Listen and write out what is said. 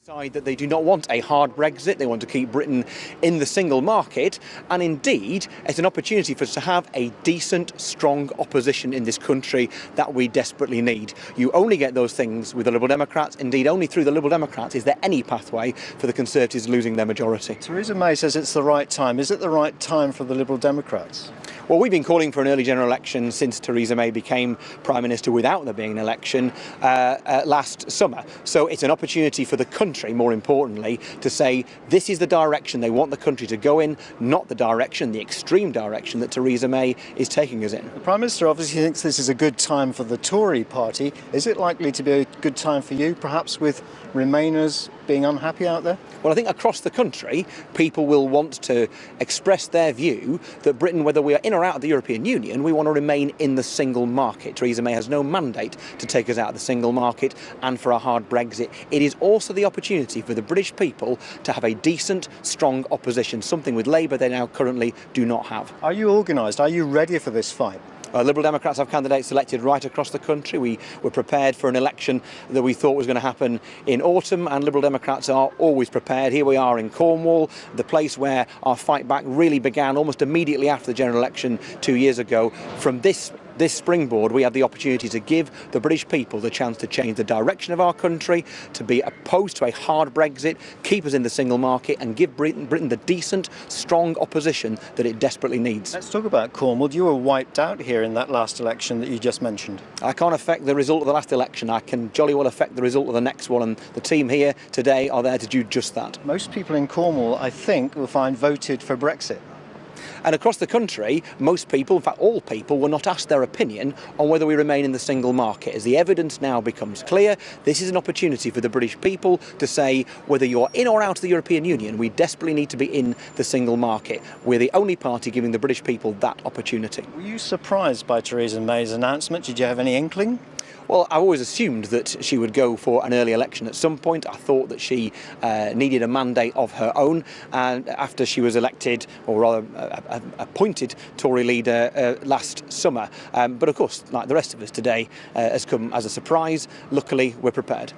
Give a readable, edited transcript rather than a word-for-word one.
Decide that they do not want a hard Brexit, they want to keep Britain in the single market, and indeed it's an opportunity for us to have a decent, strong opposition in this country that we desperately need. You only get those things with the Liberal Democrats. Indeed, only through the Liberal Democrats is there any pathway for the Conservatives losing their majority. Theresa May says it's the right time. Is it the right time for the Liberal Democrats? Well, we've been calling for an early general election since Theresa May became Prime Minister without there being an election last summer. So it's an opportunity for the country, more importantly, to say this is the direction they want the country to go in, not the direction, the extreme direction that Theresa May is taking us in. The Prime Minister obviously thinks this is a good time for the Tory party. Is it likely to be a good time for you, perhaps with Remainers being unhappy out there? Well, I think across the country, people will want to express their view that Britain, whether we are in or out of the European Union, we want to remain in the single market. Theresa May has no mandate to take us out of the single market and for a hard Brexit. It is also the opportunity for the British people to have a decent, strong opposition, something with Labour they now currently do not have. Are you organised? Are you ready for this fight? Liberal Democrats have candidates selected right across the country. We were prepared for an election that we thought was going to happen in autumn, and Liberal Democrats are always prepared. Here we are in Cornwall, the place where our fight back really began almost immediately after the general election 2 years ago. From this springboard, we have the opportunity to give the British people the chance to change the direction of our country, to be opposed to a hard Brexit, keep us in the single market and give Britain the decent, strong opposition that it desperately needs. Let's talk about Cornwall. You were wiped out here in that last election that you just mentioned. I can't affect the result of the last election. I can jolly well affect the result of the next one, and the team here today are there to do just that. Most people in Cornwall, I think, will find voted for Brexit. And across the country, most people, in fact all people, will not ask their opinion on whether we remain in the single market. As the evidence now becomes clear, this is an opportunity for the British people to say whether you're in or out of the European Union, we desperately need to be in the single market. We're the only party giving the British people that opportunity. Were you surprised by Theresa May's announcement? Did you have any inkling? Well, I always assumed that she would go for an early election at some point. I thought that she needed a mandate of her own, and after she was elected, or rather appointed Tory leader last summer. But of course, like the rest of us today, has come as a surprise. Luckily, we're prepared.